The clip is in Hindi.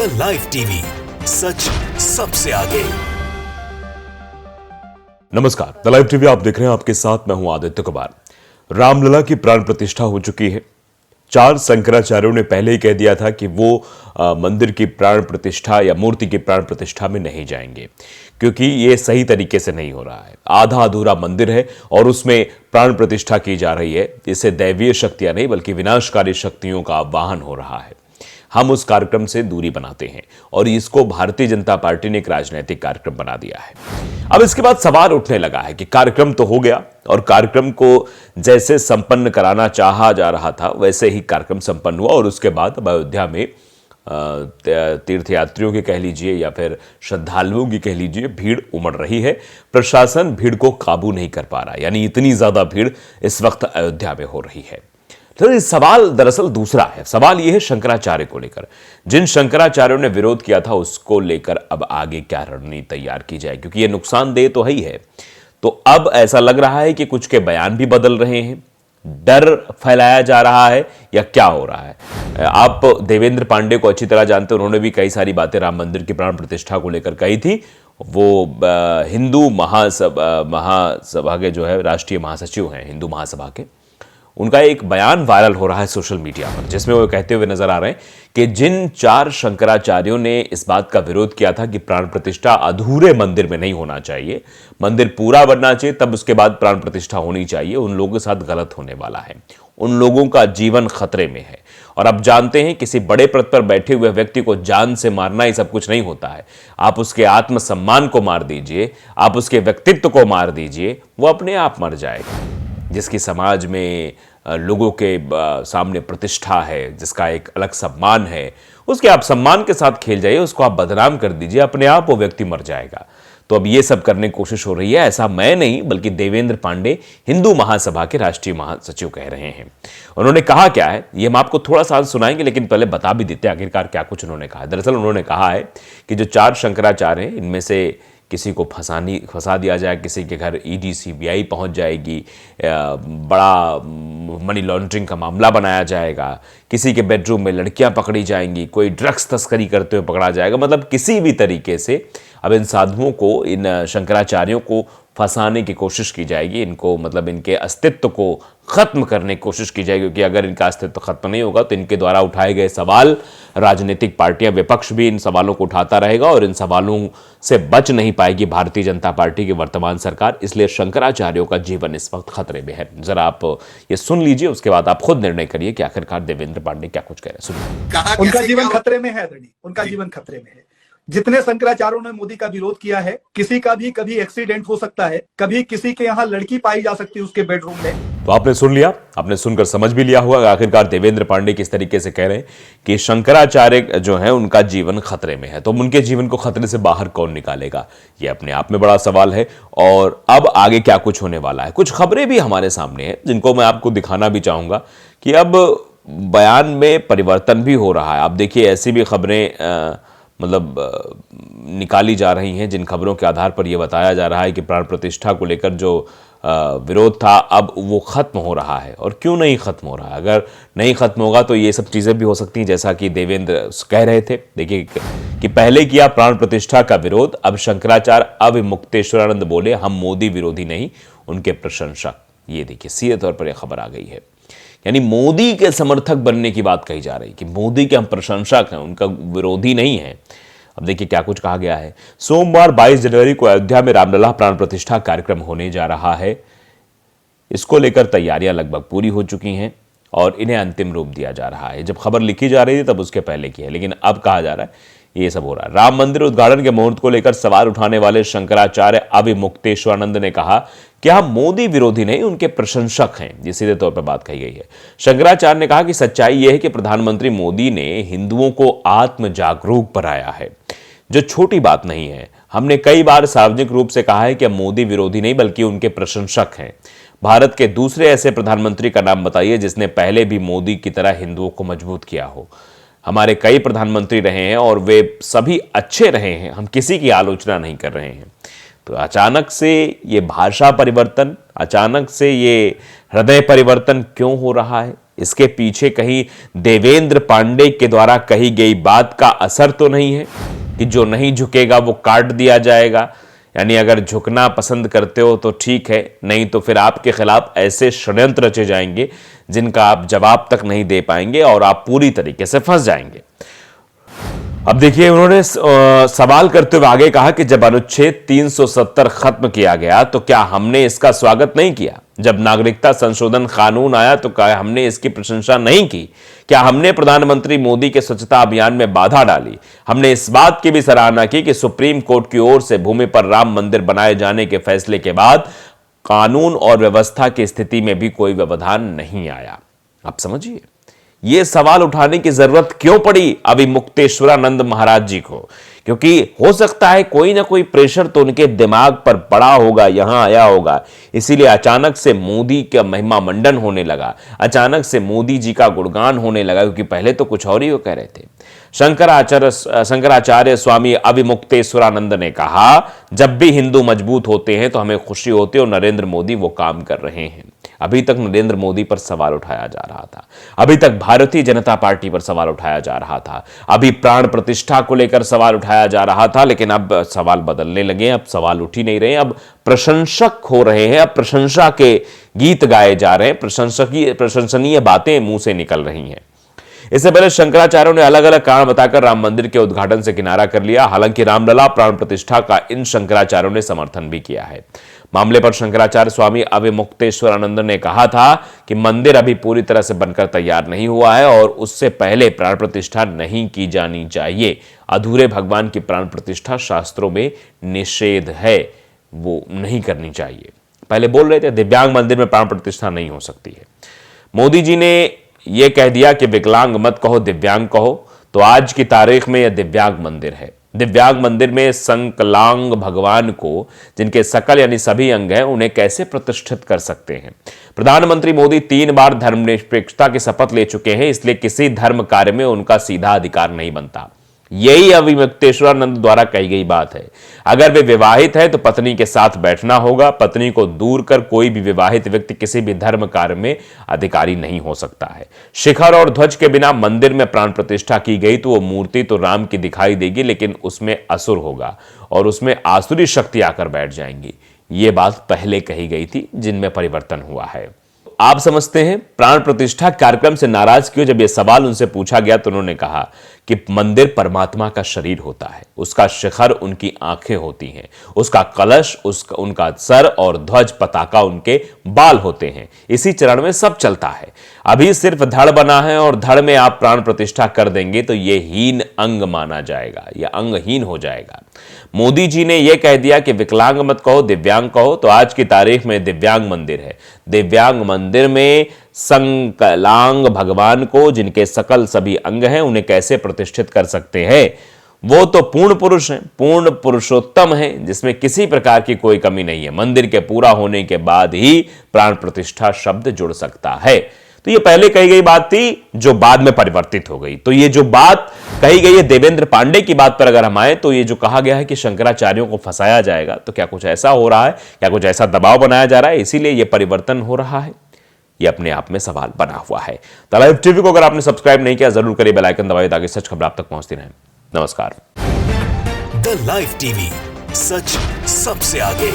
द लाइव टीवी, सच सबसे आगे। नमस्कार, द लाइव टीवी आप देख रहे हैं। आपके साथ मैं हूं आदित्य कुमार। रामलला की प्राण प्रतिष्ठा हो चुकी है। 4 शंकराचार्यों ने पहले ही कह दिया था कि वो मंदिर की प्राण प्रतिष्ठा या मूर्ति की प्राण प्रतिष्ठा में नहीं जाएंगे, क्योंकि ये सही तरीके से नहीं हो रहा है। आधा अधूरा मंदिर है और उसमें प्राण प्रतिष्ठा की जा रही है। इससे दैवीय शक्तियां नहीं बल्कि विनाशकारी शक्तियों का आवाहन हो रहा है। हम उस कार्यक्रम से दूरी बनाते हैं और इसको भारतीय जनता पार्टी ने एक राजनीतिक कार्यक्रम बना दिया है। अब इसके बाद सवाल उठने लगा है कि कार्यक्रम तो हो गया और कार्यक्रम को जैसे संपन्न कराना चाहा जा रहा था वैसे ही कार्यक्रम संपन्न हुआ और उसके बाद अब अयोध्या में तीर्थयात्रियों की कह लीजिए या फिर श्रद्धालुओं की कह लीजिए भीड़ उमड़ रही है। प्रशासन भीड़ को काबू नहीं कर पा रहा, यानी इतनी ज्यादा भीड़ इस वक्त अयोध्या में हो रही है। तो सवाल दरअसल दूसरा है। सवाल यह है शंकराचार्य को लेकर। जिन शंकराचार्यों ने विरोध किया था उसको लेकर अब आगे क्या रणनीति तैयार की जाए, क्योंकि यह नुकसानदेह तो है ही है। तो अब ऐसा लग रहा है कि कुछ के बयान भी बदल रहे हैं, डर फैलाया जा रहा है या क्या हो रहा है। आप देवेंद्र पांडे को अच्छी तरह जानते हैं, उन्होंने भी कई सारी बातें राम मंदिर की प्राण प्रतिष्ठा को लेकर कही थी। वो हिंदू महासभा के जो है राष्ट्रीय महासचिव हैं हिंदू महासभा के, उनका एक बयान वायरल हो रहा है सोशल मीडिया पर, जिसमें वो कहते हुए नजर आ रहे हैं कि जिन 4 शंकराचार्यों ने इस बात का विरोध किया था कि प्राण प्रतिष्ठा अधूरे मंदिर में नहीं होना चाहिए, मंदिर पूरा बनना चाहिए तब उसके बाद प्राण प्रतिष्ठा होनी चाहिए, उन लोगों के साथ गलत होने वाला है। उन लोगों का जीवन खतरे में है। और अब जानते हैं किसी बड़े पद पर बैठे हुए व्यक्ति को जान से मारना ही सब कुछ नहीं होता है। आप उसके आत्मसम्मान को मार दीजिए, आप उसके व्यक्तित्व को मार दीजिए, वो अपने आप मर जाएगा। जिसकी समाज में लोगों के सामने प्रतिष्ठा है, जिसका एक अलग सम्मान है, उसके आप सम्मान के साथ खेल जाइए, उसको आप बदनाम कर दीजिए, अपने आप वो व्यक्ति मर जाएगा। तो अब ये सब करने की कोशिश हो रही है। ऐसा मैं नहीं बल्कि देवेंद्र पांडे हिंदू महासभा के राष्ट्रीय महासचिव कह रहे हैं। उन्होंने कहा क्या है ये हम आपको थोड़ा सा सुनाएंगे, लेकिन पहले बता भी देते हैं आखिरकार क्या कुछ उन्होंने कहा। दरअसल उन्होंने कहा है कि जो 4 शंकराचार्य हैं इनमें से किसी को फंसा दिया जाए, किसी के घर ईडी सीबीआई पहुंच जाएगी, बड़ा मनी लॉन्ड्रिंग का मामला बनाया जाएगा, किसी के बेडरूम में लड़कियां पकड़ी जाएंगी, कोई ड्रग्स तस्करी करते हुए पकड़ा जाएगा। मतलब किसी भी तरीके से अब इन साधुओं को, इन शंकराचार्यों को फंसाने की कोशिश की जाएगी, इनको मतलब इनके अस्तित्व को खत्म करने की कोशिश की जाएगी। क्योंकि अगर इनका अस्तित्व खत्म नहीं होगा तो इनके द्वारा उठाए गए सवाल, राजनीतिक पार्टियां, विपक्ष भी इन सवालों को उठाता रहेगा और इन सवालों से बच नहीं पाएगी भारतीय जनता पार्टी की वर्तमान सरकार। इसलिए शंकराचार्यों का जीवन इस वक्त खतरे में है। जरा आप ये सुन लीजिए, उसके बाद आप खुद निर्णय करिए कि आखिरकार देवेंद्र पांडे क्या कुछ कह रहे हैं। सुनिए। उनका जीवन खतरे में है, उनका जीवन खतरे में है। जितने शंकराचार्यों ने मोदी का विरोध किया है, किसी का भी कभी एक्सीडेंट हो सकता है, कभी किसी के यहाँ लड़की पाई जा सकती है उसके बेडरूम में। तो आपने सुन लिया, आपने सुनकर समझ भी लिया हुआ आखिरकार देवेंद्र पांडे किस तरीके से कह रहे हैं कि शंकराचार्य जो है उनका जीवन खतरे में है। तो उनके जीवन को खतरे से बाहर कौन निकालेगा, ये अपने आप में बड़ा सवाल है। और अब आगे क्या कुछ होने वाला है, कुछ खबरें भी हमारे सामने हैं जिनको मैं आपको दिखाना भी चाहूंगा कि अब बयान में परिवर्तन भी हो रहा है। आप देखिए ऐसी भी खबरें निकाली जा रही हैं जिन खबरों के आधार पर यह बताया जा रहा है कि प्राण प्रतिष्ठा को लेकर जो विरोध था अब वो खत्म हो रहा है। और क्यों नहीं खत्म हो रहा है? अगर नहीं खत्म होगा तो ये सब चीजें भी हो सकती हैं जैसा कि देवेंद्र कह रहे थे। देखिए कि पहले किया प्राण प्रतिष्ठा का विरोध, अब शंकराचार्य अविमुक्तेश्वरानंद बोले हम मोदी विरोधी नहीं उनके प्रशंसक। ये देखिए सीधे तौर पर यह खबर आ गई है, यानी मोदी के समर्थक बनने की बात कही जा रही कि मोदी के हम प्रशंसक हैं, उनका विरोधी नहीं है। अब देखिए क्या कुछ कहा गया है। सोमवार 22 जनवरी को अयोध्या में रामलला प्राण प्रतिष्ठा कार्यक्रम होने जा रहा है। इसको लेकर तैयारियां लगभग पूरी हो चुकी हैं और इन्हें अंतिम रूप दिया जा रहा है। जब खबर लिखी जा रही थी तब उसके पहले की है, लेकिन अब कहा जा रहा है ये सब हो रहा है। राम मंदिर उद्घाटन के मुहूर्त को लेकर सवाल उठाने वाले शंकराचार्य अविमुक्तेश्वरानंद ने कहा कि हम मोदी विरोधी नहीं उनके प्रशंसक हैं। ये सीधे तौर पर बात कही गई है। शंकराचार्य ने कहा कि सच्चाई यह है कि प्रधानमंत्री मोदी ने हिंदुओं को आत्म जागरूक बनाया है, जो छोटी बात नहीं है। हमने कई बार सार्वजनिक रूप से कहा है कि हम मोदी विरोधी नहीं बल्कि उनके प्रशंसक हैं। भारत के दूसरे ऐसे प्रधानमंत्री का नाम बताइए जिसने पहले भी मोदी की तरह हिंदुओं को मजबूत किया हो। हमारे कई प्रधानमंत्री रहे हैं और वे सभी अच्छे रहे हैं, हम किसी की आलोचना नहीं कर रहे हैं। तो अचानक से ये भाषा परिवर्तन, अचानक से ये हृदय परिवर्तन क्यों हो रहा है, इसके पीछे कहीं देवेंद्र पांडे के द्वारा कही गई बात का असर तो नहीं है कि जो नहीं झुकेगा वो काट दिया जाएगा? यानी अगर झुकना पसंद करते हो तो ठीक है, नहीं तो फिर आपके खिलाफ ऐसे षड्यंत्र रचे जाएंगे जिनका आप जवाब तक नहीं दे पाएंगे और आप पूरी तरीके से फंस जाएंगे। अब देखिए, उन्होंने सवाल करते हुए आगे कहा कि जब अनुच्छेद 370 खत्म किया गया तो क्या हमने इसका स्वागत नहीं किया? जब नागरिकता संशोधन कानून आया तो क्या हमने इसकी प्रशंसा नहीं की? क्या हमने प्रधानमंत्री मोदी के स्वच्छता अभियान में बाधा डाली? हमने इस बात की भी सराहना की कि सुप्रीम कोर्ट की ओर से भूमि पर राम मंदिर बनाए जाने के फैसले के बाद कानून और व्यवस्था की स्थिति में भी कोई व्यवधान नहीं आया। आप समझिए, यह सवाल उठाने की जरूरत क्यों पड़ी अभी मुक्तेश्वरानंद महाराज जी को? क्योंकि हो सकता है कोई ना कोई प्रेशर तो उनके दिमाग पर पड़ा होगा, यहां आया होगा, इसीलिए अचानक से मोदी का महिमा मंडन होने लगा, अचानक से मोदी जी का गुणगान होने लगा, क्योंकि पहले तो कुछ और ही वो कह रहे थे। शंकराचार्य स्वामी अविमुक्तेश्वरानंद ने कहा, जब भी हिंदू मजबूत होते हैं तो हमें खुशी होती है और नरेंद्र मोदी वो काम कर रहे हैं। अभी तक नरेंद्र मोदी पर सवाल उठाया जा रहा था, अभी तक भारतीय जनता पार्टी पर सवाल उठाया जा रहा था, अभी प्राण प्रतिष्ठा को लेकर सवाल उठाया जा रहा था, लेकिन अब सवाल बदलने लगे। अब सवाल उठ ही नहीं रहे, अब प्रशंसक हो रहे हैं, अब प्रशंसा के गीत गाए जा रहे हैं, प्रशंसनीय बातें मुंह से निकल रही हैं। इससे पहले शंकराचार्यों ने अलग अलग कारण बताकर राम मंदिर के उद्घाटन से किनारा कर लिया। हालांकि रामलला प्राण प्रतिष्ठा का इन शंकराचार्यों ने समर्थन भी किया है। मामले पर शंकराचार्य स्वामी अविमुक्तेश्वरानंद ने कहा था कि मंदिर अभी पूरी तरह से बनकर तैयार नहीं हुआ है और उससे पहले प्राण प्रतिष्ठा नहीं की जानी चाहिए। अधूरे भगवान की प्राण प्रतिष्ठा शास्त्रों में निषेध है, वो नहीं करनी चाहिए। पहले बोल रहे थे दिव्यांग मंदिर में प्राण प्रतिष्ठा नहीं हो सकती है। मोदी जी ने यह कह दिया कि विकलांग मत कहो, दिव्यांग कहो, तो आज की तारीख में यह दिव्यांग मंदिर है। दिव्यांग मंदिर में संकलांग भगवान को, जिनके सकल यानी सभी अंग हैं, उन्हें कैसे प्रतिष्ठित कर सकते हैं? प्रधानमंत्री मोदी 3 बार धर्मनिरपेक्षता की शपथ ले चुके हैं, इसलिए किसी धर्म कार्य में उनका सीधा अधिकार नहीं बनता। यही अविमुक्तेश्वरानंद द्वारा कही गई बात है। अगर वे विवाहित है तो पत्नी के साथ बैठना होगा। पत्नी को दूर कर कोई भी विवाहित व्यक्ति किसी भी धर्म कार्य में अधिकारी नहीं हो सकता है। शिखर और ध्वज के बिना मंदिर में प्राण प्रतिष्ठा की गई तो वो मूर्ति तो राम की दिखाई देगी, लेकिन उसमें असुर होगा और उसमें आसुरी शक्ति आकर बैठ जाएंगी। ये बात पहले कही गई थी, जिनमें परिवर्तन हुआ है। आप समझते हैं प्राण प्रतिष्ठा कार्यक्रम से नाराज क्यों? जब यह सवाल उनसे पूछा गया तो उन्होंने कहा कि मंदिर परमात्मा का शरीर होता है, उसका शिखर उनकी आंखें होती हैं, उसका कलश उनका सर और ध्वज पताका उनके बाल होते हैं। इसी चरण में सब चलता है। अभी सिर्फ धड़ बना है और धड़ में आप प्राण प्रतिष्ठा कर देंगे तो यह हीन अंग माना जाएगा, यह अंगहीन हो जाएगा। मोदी जी ने यह कह दिया कि विकलांग मत कहो, दिव्यांग कहो, तो आज की तारीख में दिव्यांग मंदिर है। दिव्यांग मंदिर में संकलांग भगवान को, जिनके सकल सभी अंग हैं, उन्हें कैसे प्रतिष्ठित कर सकते हैं? वो तो पूर्ण पुरुष हैं, पूर्ण पुरुषोत्तम हैं, जिसमें किसी प्रकार की कोई कमी नहीं है। मंदिर के पूरा होने के बाद ही प्राण प्रतिष्ठा शब्द जुड़ सकता है। तो ये पहले कही गई बात थी जो बाद में परिवर्तित हो गई। तो ये जो बात कही गई है देवेंद्र पांडे की बात पर अगर हम आए तो ये जो कहा गया है कि शंकराचार्यों को फंसाया जाएगा, तो क्या कुछ ऐसा हो रहा है? क्या कुछ ऐसा दबाव बनाया जा रहा है, इसीलिए यह परिवर्तन हो रहा है? यह अपने आप में सवाल बना हुआ है। द लाइव टीवी को अगर आपने सब्सक्राइब नहीं किया जरूर करिए, बेल आइकन दबाइए ताकि सच खबर आप तक पहुंचती रहे। नमस्कार। द लाइव टीवी, सच सबसे आगे।